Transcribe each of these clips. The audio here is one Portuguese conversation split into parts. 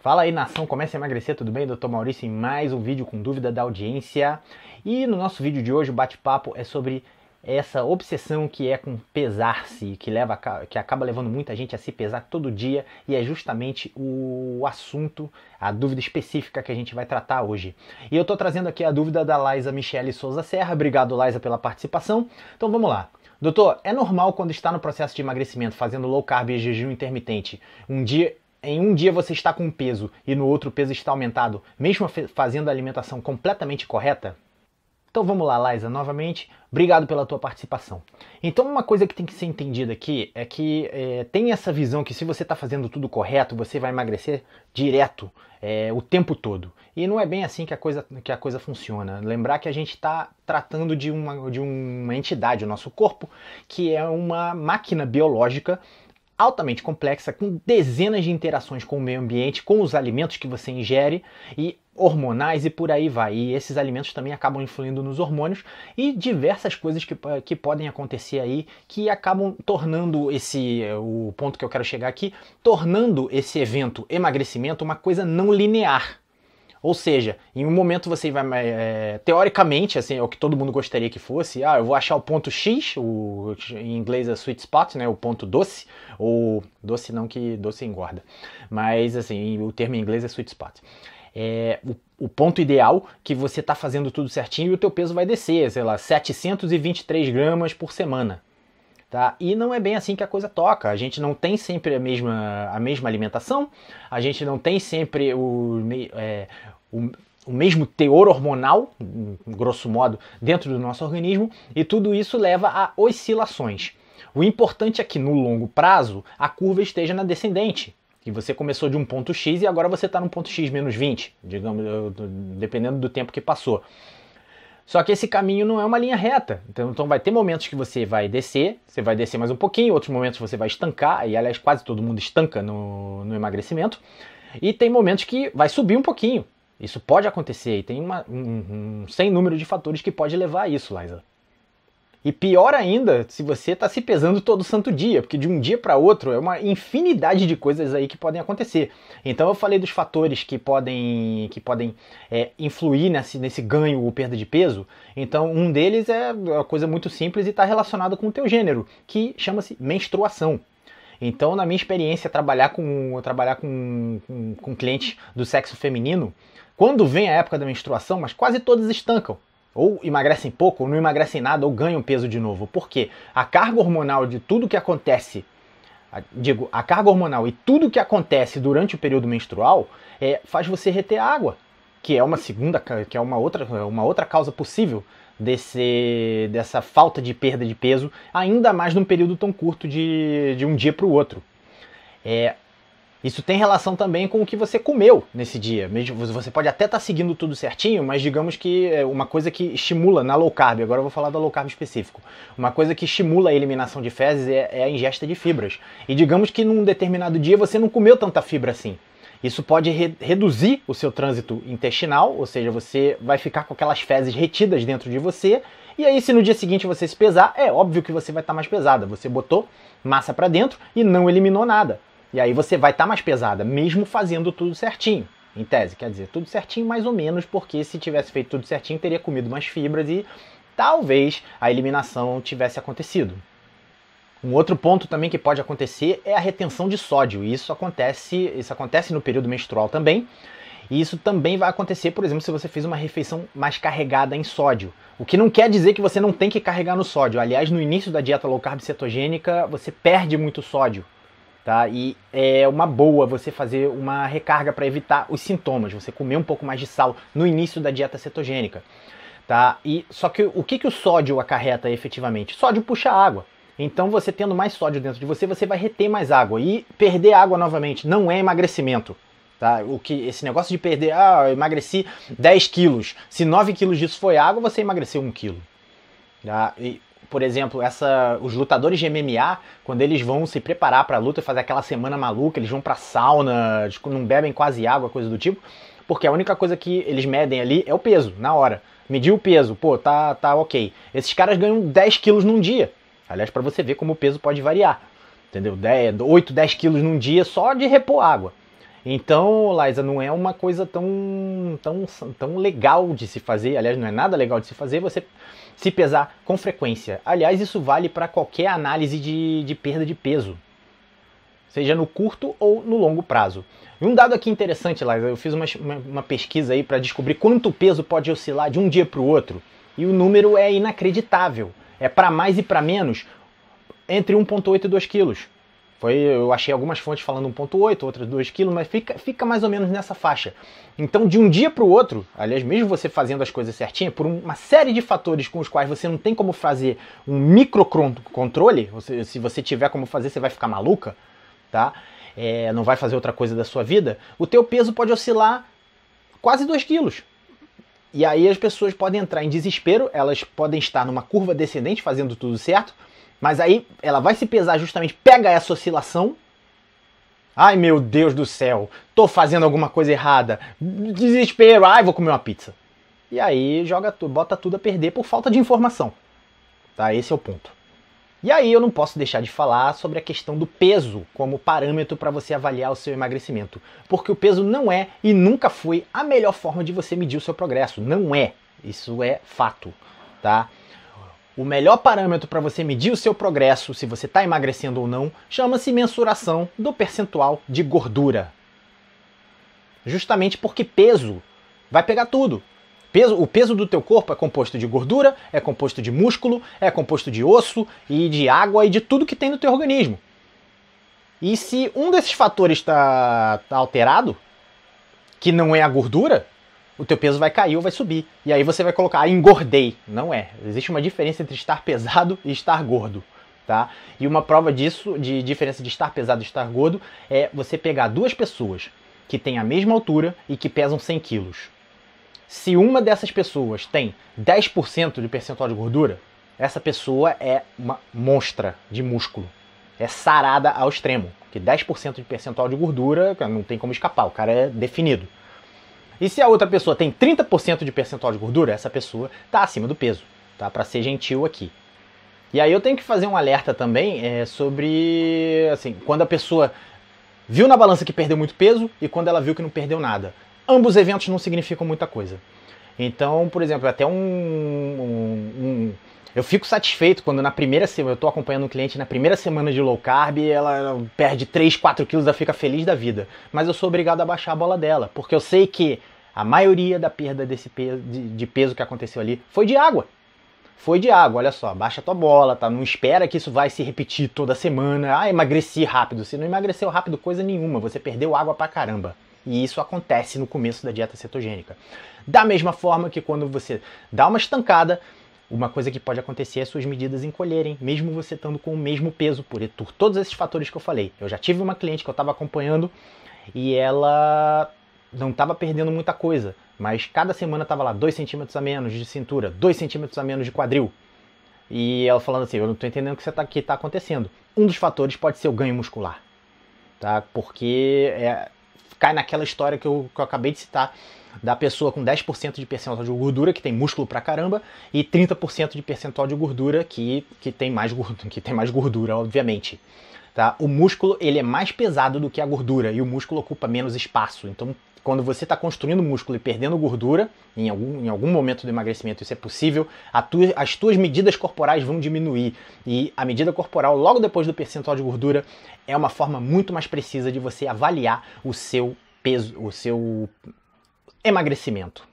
Fala aí, nação, comece a emagrecer, tudo bem? Dr. Maurício em mais um vídeo com dúvida da audiência. E no nosso vídeo de hoje o bate-papo é sobre essa obsessão que é com pesar-se, que acaba levando muita gente a se pesar todo dia, e é justamente o assunto, a dúvida específica que a gente vai tratar hoje. E eu tô trazendo aqui a dúvida da Laisa Michele Souza Serra. Obrigado, Laisa, pela participação. Então vamos lá. Doutor, é normal quando está no processo de emagrecimento, fazendo low carb e jejum intermitente, em um dia você está com um peso e no outro o peso está aumentado, mesmo fazendo a alimentação completamente correta? Então vamos lá, Laisa, novamente, obrigado pela tua participação. Então uma coisa que tem que ser entendida aqui é que tem essa visão que se você está fazendo tudo correto, você vai emagrecer direto o tempo todo. E não é bem assim que a coisa funciona. Lembrar que a gente está tratando de uma entidade, o nosso corpo, que é uma máquina biológica altamente complexa, com dezenas de interações com o meio ambiente, com os alimentos que você ingere e hormonais e por aí vai. E esses alimentos também acabam influindo nos hormônios e diversas coisas que podem acontecer aí que acabam tornando o ponto que eu quero chegar aqui, tornando esse evento emagrecimento uma coisa não linear. Ou seja, em um momento você vai, teoricamente, assim, é o que todo mundo gostaria que fosse, eu vou achar o ponto X, em inglês é sweet spot, né, o ponto doce, ou doce não que doce engorda, mas assim, o termo em inglês é sweet spot. O ponto ideal que você está fazendo tudo certinho e o teu peso vai descer, sei lá, 723 gramas por semana. Tá? E não é bem assim que a coisa toca. A gente não tem sempre a mesma alimentação, a gente não tem sempre o mesmo teor hormonal, grosso modo, dentro do nosso organismo, e tudo isso leva a oscilações. O importante é que no longo prazo a curva esteja na descendente. Que você começou de um ponto X e agora você está no ponto X menos 20, digamos, dependendo do tempo que passou. Só que esse caminho não é uma linha reta, então vai ter momentos que você vai descer mais um pouquinho, outros momentos você vai estancar, e aliás quase todo mundo estanca no emagrecimento, e tem momentos que vai subir um pouquinho. Isso pode acontecer, e tem um sem número de fatores que pode levar a isso, Laisa. E pior ainda, se você está se pesando todo santo dia, porque de um dia para outro é uma infinidade de coisas aí que podem acontecer. Então eu falei dos fatores que podem influir nesse ganho ou perda de peso. Então um deles é uma coisa muito simples e está relacionado com o teu gênero, que chama-se menstruação. Então, na minha experiência, trabalhar com clientes do sexo feminino, quando vem a época da menstruação, mas quase todas estancam. Ou emagrecem pouco, ou não emagrecem nada, ou ganham peso de novo. Por quê? A carga hormonal de tudo que acontece, a carga hormonal e tudo que acontece durante o período menstrual faz você reter água, que é uma outra causa possível dessa falta de perda de peso, ainda mais num período tão curto de um dia para o outro. Isso tem relação também com o que você comeu nesse dia. Você pode até estar seguindo tudo certinho, mas digamos que uma coisa que estimula na low carb, agora eu vou falar da low carb específico, uma coisa que estimula a eliminação de fezes é a ingesta de fibras. E digamos que num determinado dia você não comeu tanta fibra assim. Isso pode reduzir o seu trânsito intestinal, ou seja, você vai ficar com aquelas fezes retidas dentro de você, e aí se no dia seguinte você se pesar, é óbvio que você vai estar mais pesada. Você botou massa para dentro e não eliminou nada. E aí você vai estar mais pesada, mesmo fazendo tudo certinho, em tese. Quer dizer, tudo certinho mais ou menos, porque se tivesse feito tudo certinho, teria comido mais fibras e talvez a eliminação tivesse acontecido. Um outro ponto também que pode acontecer é a retenção de sódio. E isso acontece no período menstrual também. E isso também vai acontecer, por exemplo, se você fez uma refeição mais carregada em sódio. O que não quer dizer que você não tem que carregar no sódio. Aliás, no início da dieta low carb cetogênica, você perde muito sódio. Tá? E é uma boa você fazer uma recarga para evitar os sintomas, você comer um pouco mais de sal no início da dieta cetogênica. Tá? Só que o que o sódio acarreta efetivamente? Sódio puxa água. Então você tendo mais sódio dentro de você, você vai reter mais água. E perder água novamente não é emagrecimento. Tá? Esse negócio de perder, eu emagreci 10 quilos. Se 9 quilos disso foi água, você emagreceu 1 quilo. Tá? Por exemplo, os lutadores de MMA, quando eles vão se preparar para a luta, fazer aquela semana maluca, eles vão para sauna, não bebem quase água, coisa do tipo, porque a única coisa que eles medem ali é o peso, na hora. Mediu o peso, tá ok. Esses caras ganham 10 quilos num dia. Aliás, para você ver como o peso pode variar. Entendeu? 8, 10 quilos num dia só de repor água. Então, Liza, não é uma coisa tão legal de se fazer, aliás, não é nada legal de se fazer você se pesar com frequência. Aliás, isso vale para qualquer análise de perda de peso, seja no curto ou no longo prazo. E um dado aqui interessante, Liza, eu fiz uma pesquisa aí para descobrir quanto o peso pode oscilar de um dia para o outro, e o número é inacreditável. É para mais e para menos, entre 1,8 e 2 quilos. Eu achei algumas fontes falando 1,8, outras 2 quilos, mas fica mais ou menos nessa faixa. Então, de um dia para o outro, aliás, mesmo você fazendo as coisas certinho, por uma série de fatores com os quais você não tem como fazer um microcontrole, se você tiver como fazer, você vai ficar maluca, tá? Não vai fazer outra coisa da sua vida, o teu peso pode oscilar quase 2 quilos. E aí as pessoas podem entrar em desespero, elas podem estar numa curva descendente, fazendo tudo certo, mas aí ela vai se pesar justamente, pega essa oscilação. Ai meu Deus do céu, tô fazendo alguma coisa errada. Desespero, vou comer uma pizza. E aí bota tudo a perder por falta de informação. Tá? Esse é o ponto. E aí eu não posso deixar de falar sobre a questão do peso como parâmetro para você avaliar o seu emagrecimento. Porque o peso não é e nunca foi a melhor forma de você medir o seu progresso. Não é. Isso é fato. Tá? O melhor parâmetro para você medir o seu progresso, se você está emagrecendo ou não, chama-se mensuração do percentual de gordura. Justamente porque peso vai pegar tudo. O peso do teu corpo é composto de gordura, é composto de músculo, é composto de osso e de água e de tudo que tem no teu organismo. E se um desses fatores está alterado, que não é a gordura, o teu peso vai cair ou vai subir. E aí você vai colocar, engordei. Não é. Existe uma diferença entre estar pesado e estar gordo. Tá? E uma prova disso, de diferença de estar pesado e estar gordo, é você pegar duas pessoas que têm a mesma altura e que pesam 100 quilos. Se uma dessas pessoas tem 10% de percentual de gordura, essa pessoa é uma monstra de músculo. É sarada ao extremo. Porque 10% de percentual de gordura, não tem como escapar, o cara é definido. E se a outra pessoa tem 30% de percentual de gordura, essa pessoa está acima do peso, tá? Para ser gentil aqui. E aí eu tenho que fazer um alerta também sobre, assim, quando a pessoa viu na balança que perdeu muito peso e quando ela viu que não perdeu nada. Ambos eventos não significam muita coisa. Então, por exemplo, até eu fico satisfeito quando na primeira semana, eu estou acompanhando um cliente na primeira semana de low carb, ela perde 3, 4 quilos, ela fica feliz da vida. Mas eu sou obrigado a baixar a bola dela, porque eu sei que a maioria da perda de peso que aconteceu ali foi de água. Foi de água, olha só, baixa a tua bola, tá? Não espera que isso vai se repetir toda semana. Emagreci rápido. Você não emagreceu rápido coisa nenhuma, você perdeu água pra caramba. E isso acontece no começo da dieta cetogênica. Da mesma forma que quando você dá uma estancada, uma coisa que pode acontecer é suas medidas encolherem, mesmo você estando com o mesmo peso, por todos esses fatores que eu falei. Eu já tive uma cliente que eu estava acompanhando e ela não estava perdendo muita coisa, mas cada semana estava lá 2 centímetros a menos de cintura, 2 centímetros a menos de quadril. E ela falando assim, eu não estou entendendo o que está acontecendo. Um dos fatores pode ser o ganho muscular, tá? Porque cai naquela história que eu acabei de citar, da pessoa com 10% de percentual de gordura, que tem músculo pra caramba, e 30% de percentual de gordura, que tem mais gordura, obviamente. Tá? O músculo ele é mais pesado do que a gordura, e o músculo ocupa menos espaço. Então, quando você está construindo músculo e perdendo gordura, em algum momento do emagrecimento isso é possível, as tuas medidas corporais vão diminuir. E a medida corporal, logo depois do percentual de gordura, é uma forma muito mais precisa de você avaliar o seu peso, o seu emagrecimento.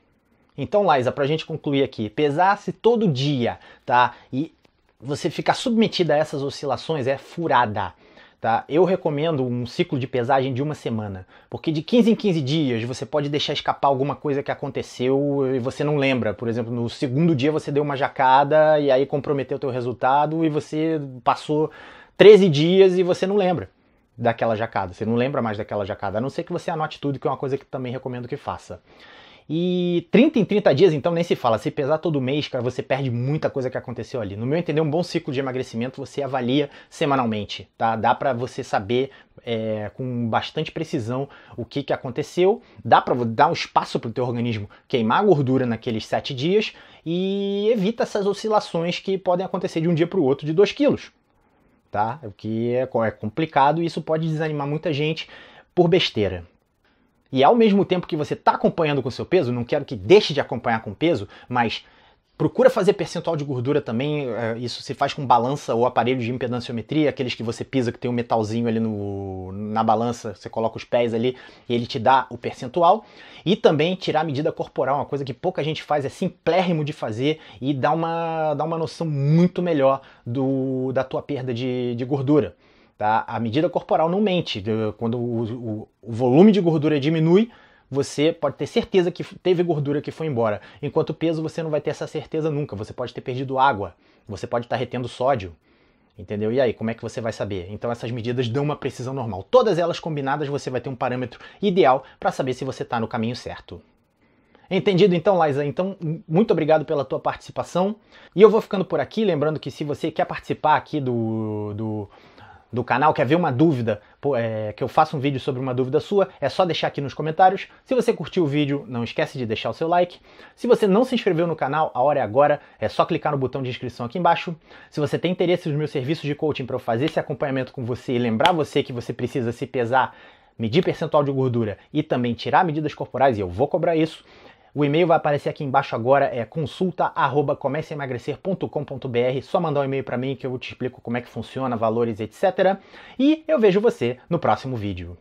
Então, Liza, pra gente concluir aqui, pesar-se todo dia, tá? E você ficar submetida a essas oscilações é furada. Tá? Eu recomendo um ciclo de pesagem de 1 semana, porque de 15 em 15 dias você pode deixar escapar alguma coisa que aconteceu e você não lembra. Por exemplo, no segundo dia você deu uma jacada e aí comprometeu o teu resultado e você passou 13 dias e você não lembra daquela jacada. Você não lembra mais daquela jacada, a não ser que você anote tudo, que é uma coisa que também recomendo que faça. E 30 em 30 dias, então, nem se fala. Se pesar todo mês, cara, você perde muita coisa que aconteceu ali. No meu entender, um bom ciclo de emagrecimento você avalia semanalmente, tá? Dá pra você saber com bastante precisão o que aconteceu. Dá pra dar um espaço pro teu organismo queimar a gordura naqueles 7 dias e evita essas oscilações que podem acontecer de um dia pro outro de 2 quilos, tá? O que é complicado e isso pode desanimar muita gente por besteira. E ao mesmo tempo que você está acompanhando com o seu peso, não quero que deixe de acompanhar com peso, mas procura fazer percentual de gordura também, isso se faz com balança ou aparelho de impedanciometria, aqueles que você pisa que tem um metalzinho ali na balança, você coloca os pés ali e ele te dá o percentual. E também tirar a medida corporal, uma coisa que pouca gente faz, é simplérrimo de fazer e dá uma noção muito melhor da tua perda de gordura. Tá? A medida corporal não mente, quando o volume de gordura diminui, você pode ter certeza que teve gordura que foi embora. Enquanto o peso, você não vai ter essa certeza nunca. Você pode ter perdido água, você pode estar retendo sódio, entendeu? E aí, como é que você vai saber? Então essas medidas dão uma precisão normal. Todas elas combinadas, você vai ter um parâmetro ideal para saber se você está no caminho certo. Entendido então, Liza? Então, muito obrigado pela tua participação. E eu vou ficando por aqui, lembrando que se você quer participar aqui do canal, quer ver uma dúvida, que eu faça um vídeo sobre uma dúvida sua, é só deixar aqui nos comentários. Se você curtiu o vídeo, não esquece de deixar o seu like. Se você não se inscreveu no canal, a hora é agora, é só clicar no botão de inscrição aqui embaixo. Se você tem interesse nos meus serviços de coaching para eu fazer esse acompanhamento com você e lembrar você que você precisa se pesar, medir percentual de gordura e também tirar medidas corporais, e eu vou cobrar isso, o e-mail vai aparecer aqui embaixo agora, é consulta@comeceaemagrecer.com.br. Só mandar um e-mail para mim que eu te explico como é que funciona, valores, etc. E eu vejo você no próximo vídeo.